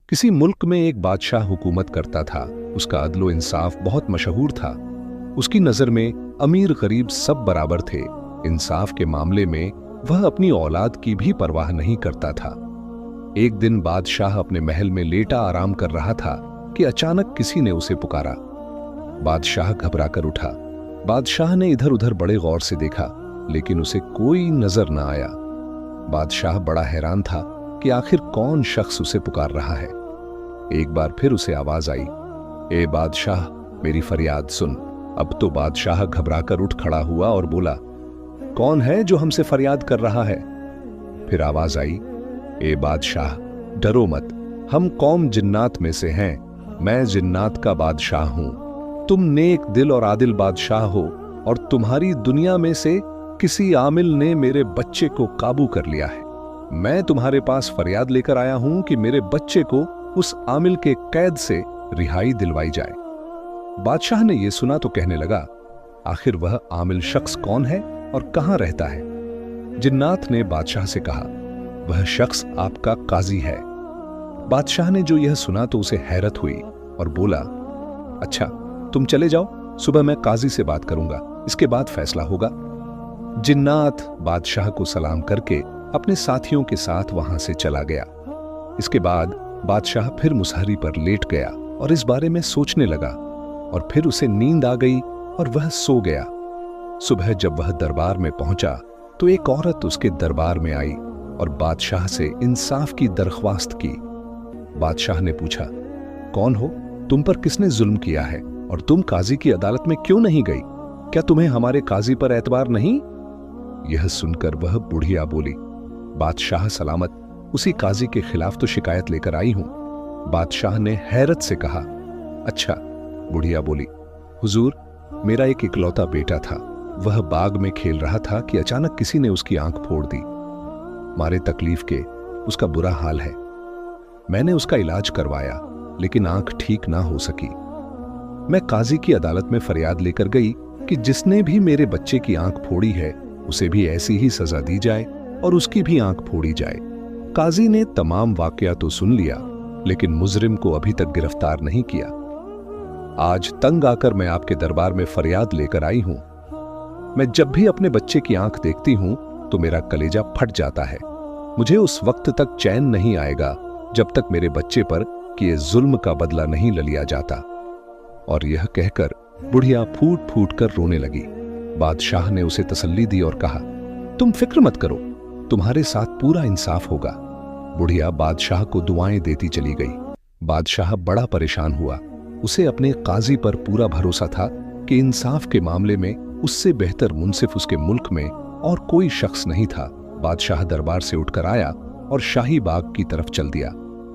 किसी मुल्क में एक बादशाह हुकूमत करता था। उसका अदलो इंसाफ बहुत मशहूर था। उसकी नजर में अमीर गरीब सब बराबर थे। इंसाफ के मामले में वह अपनी औलाद की भी परवाह नहीं करता था। एक दिन बादशाह अपने महल में लेटा आराम कर रहा था कि अचानक किसी ने उसे पुकारा। बादशाह घबराकर उठा। बादशाह ने इधर उधर बड़े गौर से देखा, लेकिन उसे कोई नजर न आया। बादशाह बड़ा हैरान था कि आखिर कौन शख्स उसे पुकार रहा है। एक बार फिर उसे आवाज आई, ए बादशाह, मेरी फरियाद सुन। अब तो बादशाह घबराकर उठ खड़ा हुआ और बोला, कौन है जो हमसे फरियाद कर रहा है? फिर आवाज आई, ए बादशाह, डरो मत, हम कौम जिन्नात में से हैं। मैं जिन्नात का बादशाह हूं। तुम नेक दिल और आदिल बादशाह हो और तुम्हारी दुनिया में से किसी आमिल ने मेरे बच्चे को काबू कर लिया है। मैं तुम्हारे पास फरियाद लेकर आया हूं कि मेरे बच्चे को उस आमिल के कैद से रिहाई दिलवाई जाए। बादशाह ने यह सुना तो कहने लगा, आखिर वह आमिल शख्स कौन है और कहां रहता है? जिन्नात ने बादशाह से कहा, वह शख्स आपका काजी है। बादशाह ने जो यह सुना तो उसे हैरत हुई और बोला, अच्छा, तुम चले जाओ, सुबह मैं काजी से बात करूंगा, इसके बाद फैसला होगा। जिन्नात बादशाह को सलाम करके अपने साथियों के साथ वहां से चला गया। इसके बाद बादशाह फिर मुसहरी पर लेट गया और इस बारे में सोचने लगा, और फिर उसे नींद आ गई और वह सो गया। सुबह जब वह दरबार में पहुंचा तो एक औरत उसके दरबार में आई और बादशाह से इंसाफ की दरख्वास्त की। बादशाह ने पूछा, कौन हो? तुम पर किसने जुल्म किया है और तुम काजी की अदालत में क्यों नहीं गई? क्या तुम्हें हमारे काजी पर एतबार नहीं? यह सुनकर वह बुढ़िया बोली, बादशाह सलामत, उसी काजी के खिलाफ तो शिकायत लेकर आई हूं। बादशाह ने हैरत से कहा, अच्छा। बुढ़िया बोली, हुजूर, मेरा एक इकलौता बेटा था। वह बाग में खेल रहा था कि अचानक किसी ने उसकी आंख फोड़ दी। मारे तकलीफ के उसका बुरा हाल है। मैंने उसका इलाज करवाया, लेकिन आंख ठीक ना हो सकी। मैं काजी की अदालत में फरियाद लेकर गई कि जिसने भी मेरे बच्चे की आंख फोड़ी है उसे भी ऐसी ही सजा दी जाए और उसकी भी आंख फोड़ी जाए। काजी ने तमाम वाकया तो सुन लिया, लेकिन मुजरिम को अभी तक गिरफ्तार नहीं किया। आज तंग आकर मैं आपके दरबार में फरियाद लेकर आई हूं। मैं जब भी अपने बच्चे की आंख देखती हूं तो मेरा कलेजा फट जाता है। मुझे उस वक्त तक चैन नहीं आएगा जब तक मेरे बच्चे पर किए जुल्म का बदला नहीं ल लिया जाता। और यह कहकर बुढ़िया फूट फूट कर रोने लगी। बादशाह ने उसे तसल्ली दी और कहा, तुम फिक्र मत करो, तुम्हारे साथ पूरा इंसाफ होगा। बुढ़िया बादशाह को दुआएं देती चली गई। बादशाह बड़ा परेशान हुआ। उसे अपने काजी पर पूरा भरोसा था कि इंसाफ के मामले में उससे बेहतर मुंसिफ उसके मुल्क में और कोई शख्स नहीं था। बादशाह दरबार से उठकर आया और शाही बाग की तरफ चल दिया।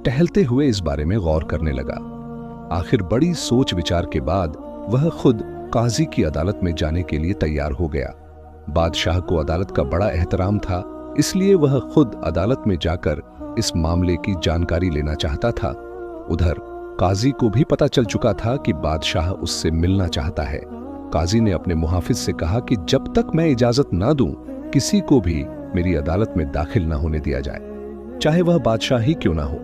टहलते हुए इस बारे में गौर करने लगा। आखिर बड़ी सोच विचार के बाद वह खुद काजी की अदालत में जाने के लिए तैयार हो गया। बादशाह को अदालत का बड़ा एहतराम था, इसलिए वह खुद अदालत में जाकर इस मामले की जानकारी लेना चाहता था। उधर काजी को भी पता चल चुका था कि बादशाह उससे मिलना चाहता है। काजी ने अपने मुहाफिज से कहा कि जब तक मैं इजाजत ना दूं, किसी को भी मेरी अदालत में दाखिल ना होने दिया जाए, चाहे वह बादशाह ही क्यों ना हो।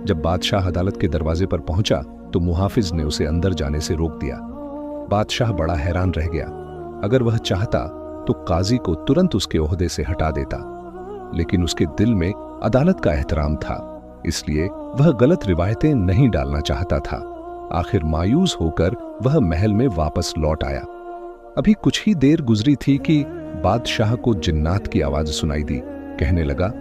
जब बादशाह अदालत के दरवाजे पर पहुंचा तो मुहाफिज ने उसे अंदर जाने से रोक दिया। बादशाह बड़ा हैरान रह गया। अगर वह चाहता तो काजी को तुरंत उसके ओहदे से हटा देता, लेकिन उसके दिल में अदालत का एहतराम था, इसलिए वह गलत रिवायतें नहीं डालना चाहता था। आखिर मायूस होकर वह महल में वापस लौट आया। अभी कुछ ही देर गुजरी थी कि बादशाह को जिन्नात की आवाज सुनाई दी। कहने लगा,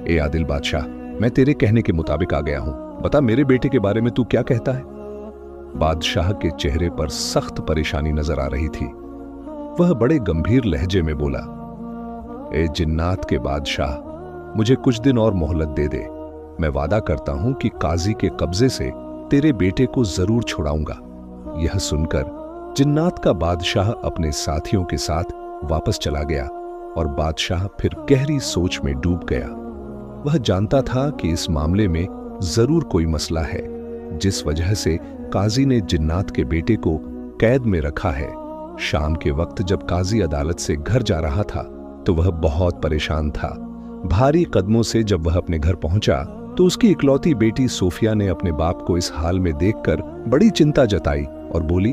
ए आदिल बादशाह, मैं तेरे कहने के मुताबिक आ गया हूं। बता, मेरे बेटे के बारे में तू क्या कहता है? बादशाह के चेहरे पर सख्त परेशानी नजर आ रही थी। वह बड़े गंभीर लहजे में बोला, ए जिन्नात के बादशाह, मुझे कुछ दिन और मोहलत दे दे। मैं वादा करता हूं कि काजी के कब्जे से तेरे बेटे को जरूर छुड़ाऊंगा। यह सुनकर जिन्नात का बादशाह अपने साथियों के साथ वापस चला गया और बादशाह फिर गहरी सोच में डूब गया। वह जानता था कि इस मामले में जरूर कोई मसला है, जिस वजह से काजी ने जिन्नात के बेटे को कैद में रखा है। शाम के वक्त जब काजी अदालत से घर जा रहा था तो वह बहुत परेशान था। भारी कदमों से जब वह अपने घर पहुंचा तो उसकी इकलौती बेटी सोफिया ने अपने बाप को इस हाल में देखकर बड़ी चिंता जताई और बोली,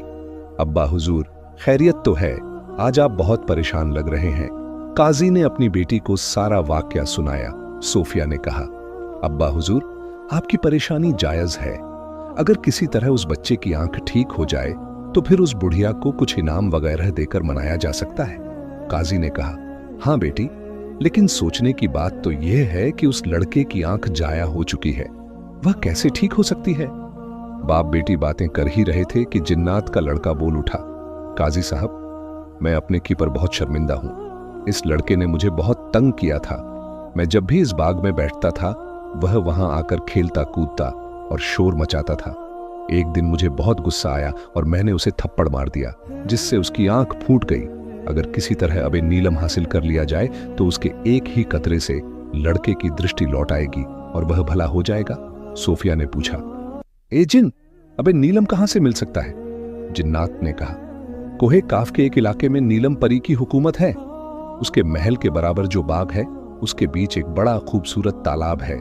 अब्बा हुजूर, खैरियत तो है, आज आप बहुत परेशान लग रहे हैं। काजी ने अपनी बेटी को सारा वाकया सुनाया। सोफिया ने कहा, अब्बा हुजूर, आपकी परेशानी जायज है। अगर किसी तरह उस बच्चे की आंख ठीक हो जाए तो फिर उस बुढ़िया को कुछ इनाम वगैरह देकर मनाया जा सकता है। काजी ने कहा, हाँ बेटी, लेकिन सोचने की बात तो यह है कि उस लड़के की आंख जाया हो चुकी है, वह कैसे ठीक हो सकती है। बाप बेटी बातें कर ही रहे थे कि जिन्नात का लड़का बोल उठा, काजी साहब, मैं अपने की पर बहुत शर्मिंदा हूं। इस लड़के ने मुझे बहुत तंग किया था। मैं जब भी इस बाग में बैठता था वह वहां आकर खेलता कूदता और शोर मचाता था। एक दिन मुझे बहुत गुस्सा आया और मैंने उसे थप्पड़ मार दिया, जिससे उसकी आंख फूट गई। अगर किसी तरह अबे नीलम हासिल कर लिया जाए तो उसके एक ही कतरे से लड़के की दृष्टि लौट आएगी और वह भला हो जाएगा। सोफिया ने पूछा, ए जिन, अबे नीलम कहां से मिल सकता है? जिन्नात ने कहा, कोहे काफ के एक इलाके में नीलम परी की हुकूमत है। उसके महल के बराबर जो बाग है उसके बीच एक बड़ा खूबसूरत तालाब है।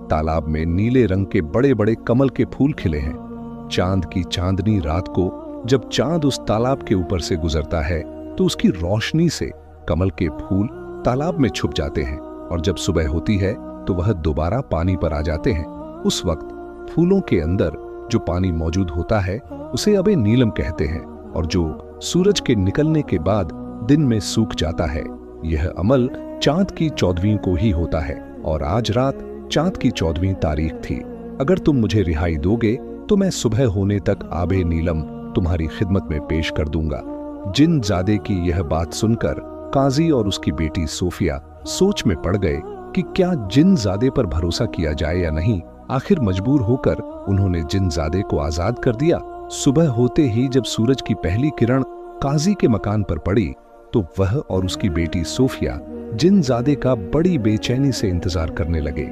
तालाब में नीले रंग के बड़े बड़े कमल के फूल खिले हैं। चांद की चांदनी रात को जब चांद उस तालाब के ऊपर से गुजरता है तो उसकी रोशनी से कमल के फूल तालाब में छुप जाते हैं और जब सुबह होती है तो वह दोबारा पानी पर आ जाते हैं। उस वक्त फूलों के अंदर जो पानी मौजूद होता है उसे अबे नीलम कहते हैं और जो सूरज के निकलने के बाद दिन में सूख जाता है। यह अमल चांद की 14वीं को ही होता है और आज रात चांद की 14वीं तारीख थी। अगर तुम मुझे रिहाई दोगे तो मैं सुबह होने तक आबे नीलम तुम्हारी खिदमत में पेश कर दूंगा। जिन ज़ादे की यह बात सुनकर काजी और उसकी बेटी सोफिया सोच में पड़ गए कि क्या जिन ज़ादे पर भरोसा किया जाए या नहीं। आखिर मजबूर होकर उन्होंने जिन ज़ादे को आजाद कर दिया। सुबह होते ही जब सूरज की पहली किरण काजी के मकान पर पड़ी तो वह और उसकी बेटी सोफिया जिन ज़ादे का बड़ी बेचैनी से इंतजार करने लगे।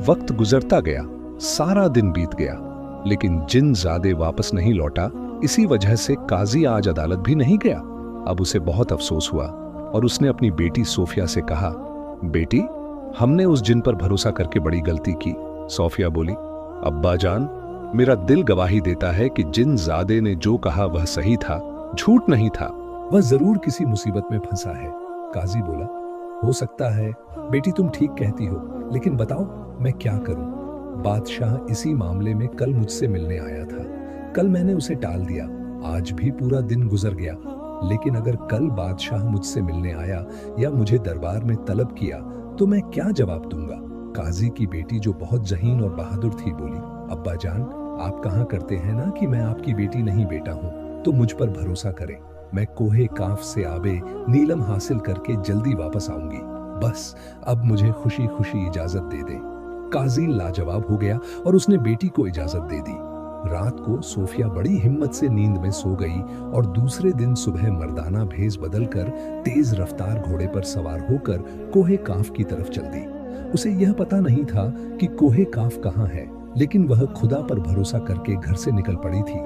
वक्त गुजरता गया, सारा दिन बीत गया, लेकिन जिन ज़ादे वापस नहीं लौटा। इसी वजह से काजी आज अदालत भी नहीं गया। अब उसे बहुत अफसोस हुआ और उसने अपनी बेटी सोफिया से कहा, बेटी, हमने उस जिन पर भरोसा करके बड़ी गलती की। सोफिया बोली, अब्बा जान, मेरा दिल गवाही देता है कि जिन ज़ादे ने जो कहा वह सही था, झूठ नहीं था। वह जरूर किसी मुसीबत में फंसा है। काजी बोला, हो सकता है बेटी तुम ठीक कहती हो, लेकिन बताओ मैं क्या करूं? बादशाह इसी मामले में कल मुझसे मिलने आया था। कल मैंने उसे टाल दिया। आज भी पूरा दिन गुजर गया, लेकिन अगर कल बादशाह मुझसे मिलने आया या मुझे दरबार में तलब किया तो मैं क्या जवाब दूंगा? काजी की बेटी जो बहुत जहीन और बहादुर थी बोली, अब्बा जान, आप कहा करते हैं ना कि मैं आपकी बेटी नहीं बेटा हूँ, तो मुझ पर भरोसा करें। मैं कोहे काफ से आबे नीलम हासिल करके जल्दी वापस आऊंगी। बस अब मुझे खुशी खुशी इजाजत दे दे। काजी लाजवाब हो गया और उसने बेटी को इजाजत दे दी। रात को सोफिया बड़ी हिम्मत से नींद में सो गई और दूसरे दिन सुबह मर्दाना भेष बदलकर तेज रफ्तार घोड़े पर सवार होकर कोहे काफ की तरफ चल दी। उसे यह पता नहीं था कि कोहे काफ कहाँ है, लेकिन वह खुदा पर भरोसा करके घर से निकल पड़ी थी।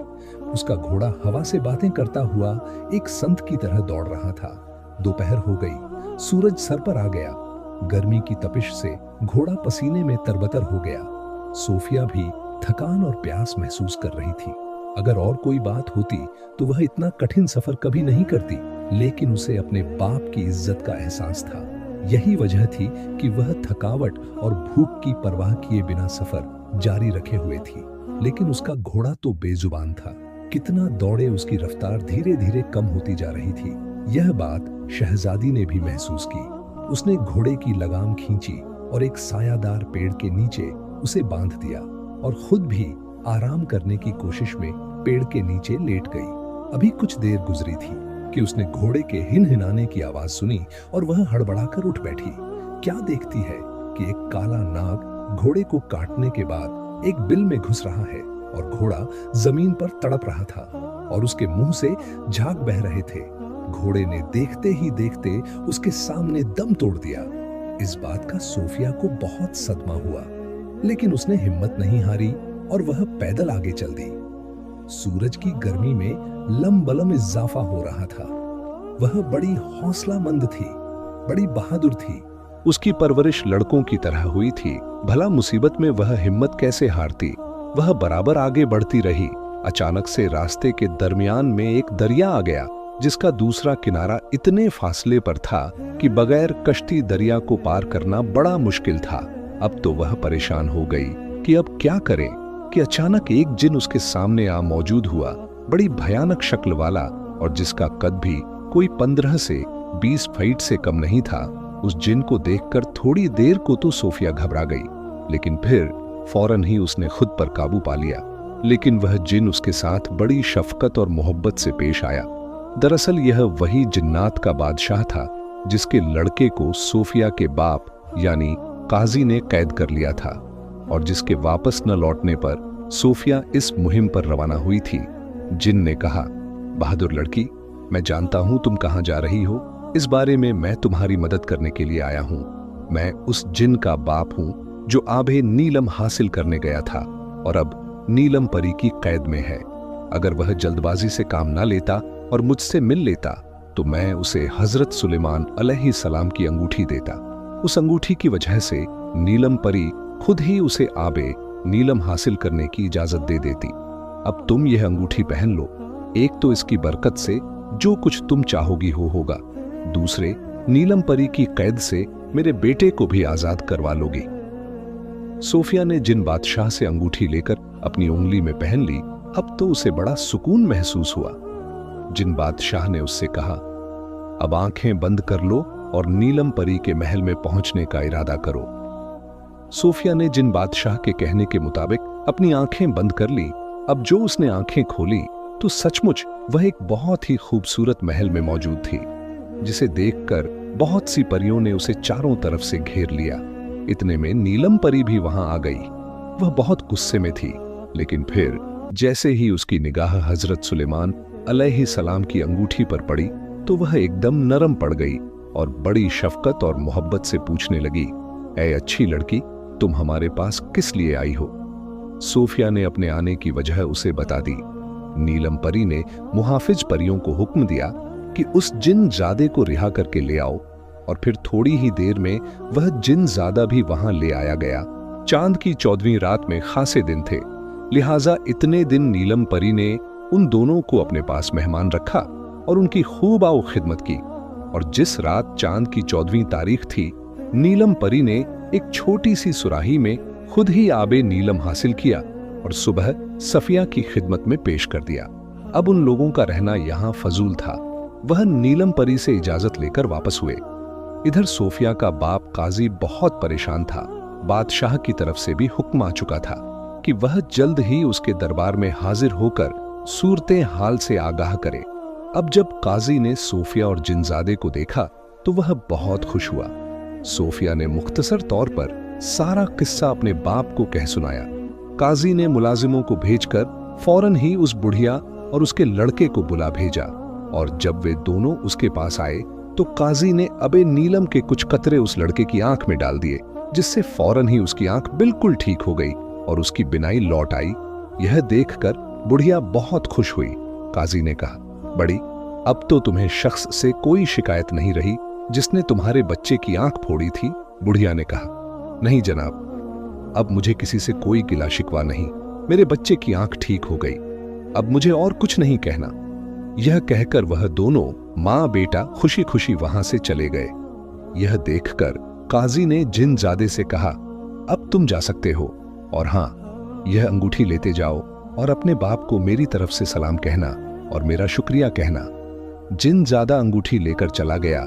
उसका घोड़ा हवा से बातें करता हुआ एक संत की तरह दौड़ रहा था। दोपहर हो गई, सूरज सर पर आ गया। गर्मी की तपिश से घोड़ा पसीने में तरबतर हो गया। सोफिया भी थकान और प्यास महसूस कर रही थी। अगर और कोई बात होती तो वह इतना कठिन सफर कभी नहीं करती, लेकिन उसे अपने बाप की इज्जत का एहसास था। यही वजह थी कि वह थकावट और भूख की परवाह किए बिना सफर जारी रखे हुए थी। लेकिन उसका घोड़ा तो बेजुबान था। कितना दौड़े उसकी रफ्तार धीरे धीरे कम होती जा रही थी। यह बात शहजादी ने भी महसूस की। उसने घोड़े की लगाम खींची और एक सायादार पेड़ के नीचे उसे बांध दिया और खुद भी आराम करने की कोशिश में पेड़ के नीचे लेट गई। अभी कुछ देर गुजरी थी कि उसने घोड़े के हिनहिनाने की आवाज सुनी और वह हड़बड़ाकर उठ बैठी। क्या देखती है कि एक काला नाग घोड़े को काटने के बाद एक बिल में घुस रहा है और घोड़ा जमीन पर तड़प रहा था और उसके मुंह से झाग बह रहे थे। घोड़े ने देखते ही देखते उसके सामने दम तोड़ दिया। इस बात का सोफिया को बहुत सदमा हुआ, लेकिन उसने हिम्मत नहीं हारी और वह पैदल आगे चल दी। सूरज की गर्मी में लम-बलम इजाफा हो रहा था। वह बड़ी हौसलामंद थी, बड़ी बहादुर थी। उसकी परवरिश लड़कों की तरह हुई थी। भला मुसीबत में वह हिम्मत कैसे हारती। वह बराबर आगे बढ़ती रही। अचानक से रास्ते के दरमियान में एक दरिया आ गया, जिसका दूसरा किनारा इतने फासले पर था कि बगैर कश्ती दरिया को पार करना बड़ा मुश्किल था। अब तो वह परेशान हो गई कि अब क्या करें कि अचानक एक जिन उसके सामने आ मौजूद हुआ, बड़ी भयानक शक्ल वाला, और जिसका कद भी कोई 15 से 20 फीट से कम नहीं था। उस जिन को देखकर थोड़ी देर को तो सोफिया घबरा गई, लेकिन फिर फौरन ही उसने खुद पर काबू पा लिया। लेकिन वह जिन उसके साथ बड़ी शफकत और मोहब्बत से पेश आया। दरअसल यह वही जिन्नात का बादशाह था जिसके लड़के को सोफिया के बाप यानी काजी ने कैद कर लिया था, और जिसके वापस न लौटने पर सोफिया इस मुहिम पर रवाना हुई थी। जिन ने कहा, बहादुर लड़की, मैं जानता हूं तुम कहां जा रही हो। इस बारे में मैं तुम्हारी मदद करने के लिए आया हूं। मैं उस जिन का बाप हूं जो आबे नीलम हासिल करने गया था और अब नीलम परी की कैद में है। अगर वह जल्दबाजी से काम ना लेता और मुझसे मिल लेता तो मैं उसे हजरत सुलेमान अलैहिस्सलाम की अंगूठी देता। उस अंगूठी की वजह से नीलम परी खुद ही उसे आबे नीलम हासिल करने की इजाजत दे देती। अब तुम यह अंगूठी पहन लो। एक तो इसकी बरकत से जो कुछ तुम चाहोगी होगा, दूसरे नीलम परी की कैद से मेरे बेटे को भी आजाद करवा लोगी। सोफिया ने जिन बादशाह से अंगूठी लेकर अपनी उंगली में पहन ली, अब तो उसे बड़ा सुकून महसूस हुआ। जिन बादशाह ने उससे कहा, अब आंखें बंद कर लो और नीलम परी के महल में पहुंचने का इरादा करो। सोफिया ने जिन बादशाह के कहने के मुताबिक अपनी आंखें बंद कर ली। अब जो उसने आंखें खोली तो सचमुच वह एक बहुत ही खूबसूरत महल में मौजूद थी, जिसे देखकर बहुत सी परियों ने उसे चारों तरफ से घेर लिया। इतने में नीलम परी भी वहां आ गई। वह बहुत गुस्से में थी, लेकिन फिर जैसे ही उसकी निगाह हजरत सुलेमान अलैहिस्सलाम की अंगूठी पर पड़ी तो वह एकदम नरम पड़ गई और बड़ी शफकत और मोहब्बत से पूछने लगी, ऐ अच्छी लड़की, तुम हमारे पास किस लिए आई हो? सोफिया ने अपने आने की वजह उसे बता दी। नीलम परी ने मुहाफिज परियों को हुक्म दिया कि उस जिन ज़ादे को रिहा करके ले आओ, और फिर थोड़ी ही देर में वह जिन ज़ादा भी वहां ले आया गया। चांद की 14वीं रात में खासे दिन थे, लिहाजा इतने दिन नीलम परी ने उन दोनों को अपने पास मेहमान रखा और उनकी खूब आओ खिदमत की। और जिस रात चांद की 14वीं तारीख थी, नीलम परी ने एक छोटी सी सुराही में खुद ही आबे नीलम हासिल किया और सुबह सफिया की खिदमत में पेश कर दिया। अब उन लोगों का रहना यहाँ फजूल था। वह नीलम परी से इजाजत लेकर वापस हुए। इधर सोफिया का बाप काजी बहुत परेशान था। बादशाह की तरफ से भी हुक्म आ चुका था कि वह जल्द ही उसके दरबार में हाजिर होकर सूरते हाल से आगाह करे। अब जब काजी ने सोफिया और जिनजादे को देखा तो वह बहुत खुश हुआ। सोफिया ने मुख्तसर तौर पर सारा किस्सा अपने बाप को कह सुनाया। काजी ने मुलाजिमों को भेजकर फौरन ही उस बुढ़िया और उसके लड़के को बुला भेजा, और जब वे दोनों उसके पास आए तो काजी ने अबे नीलम के कुछ कतरे उस लड़के की आंख में डाल दिए, जिससे फौरन ही उसकी आंख बिल्कुल ठीक हो गई और उसकी बिनाई लौट आई। यह देखकर बुढ़िया बहुत खुश हुई। काजी ने कहा, बड़ी, अब तो तुम्हें शख्स से कोई शिकायत नहीं रही जिसने तुम्हारे बच्चे की आंख फोड़ी थी। बुढ़िया ने कहा, नहीं जनाब, अब मुझे किसी से कोई गिला शिकवा नहीं। मेरे बच्चे की आंख ठीक हो गई। अब मुझे और कुछ नहीं कहना। यह कहकर वह दोनों मां बेटा खुशी खुशी वहां से चले गए। यह देखकर काजी ने जिनजादे से कहा, अब तुम जा सकते हो, और हां, यह अंगूठी लेते जाओ और अपने बाप को मेरी तरफ से सलाम कहना और मेरा शुक्रिया कहना। जिनजादा अंगूठी लेकर चला गया।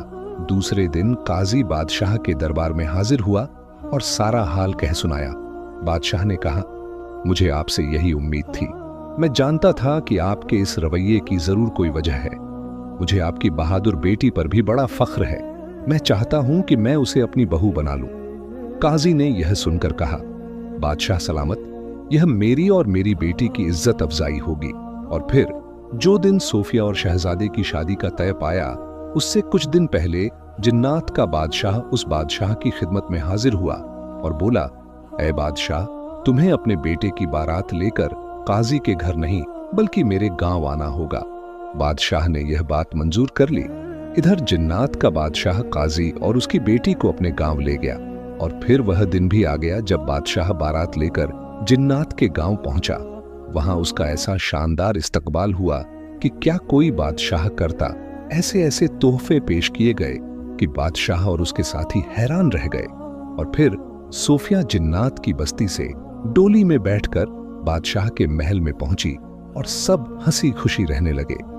दूसरे दिन काजी बादशाह के दरबार में हाजिर हुआ और सारा हाल कह सुनाया। बादशाह ने कहा, मुझे आपसे यही उम्मीद थी। मैं जानता था कि आपके इस रवैये की जरूर कोई वजह है। मुझे आपकी बहादुर बेटी पर भी बड़ा फख्र है। मैं चाहता हूं कि मैं उसे अपनी बहू बना लूं। काजी ने यह सुनकर कहा, बादशाह सलामत, यह मेरी और मेरी बेटी की इज्जत अफजाई होगी। और फिर जो दिन सोफिया और शहजादे की शादी का तय पाया, उससे कुछ दिन पहले जिन्नात का बादशाह उस बादशाह की खिदमत में हाजिर हुआ और बोला, ऐ बादशाह, तुम्हें अपने बेटे की बारात लेकर काजी के घर नहीं बल्कि मेरे गांव आना होगा। बादशाह ने यह बात मंजूर कर ली। इधर जिन्नात का बादशाह काजी और उसकी बेटी को अपने गांव ले गया और फिर वह दिन भी आ गया जब बादशाह बारात लेकर जिन्नात के गांव पहुंचा। वहां उसका ऐसा शानदार इस्तकबाल हुआ कि क्या कोई बादशाह करता। ऐसे ऐसे तोहफे पेश किए गए कि बादशाह और उसके साथी हैरान रह गए। और फिर सोफिया जिन्नात की बस्ती से डोली में बैठकर बादशाह के महल में पहुंची और सब हंसी खुशी रहने लगे।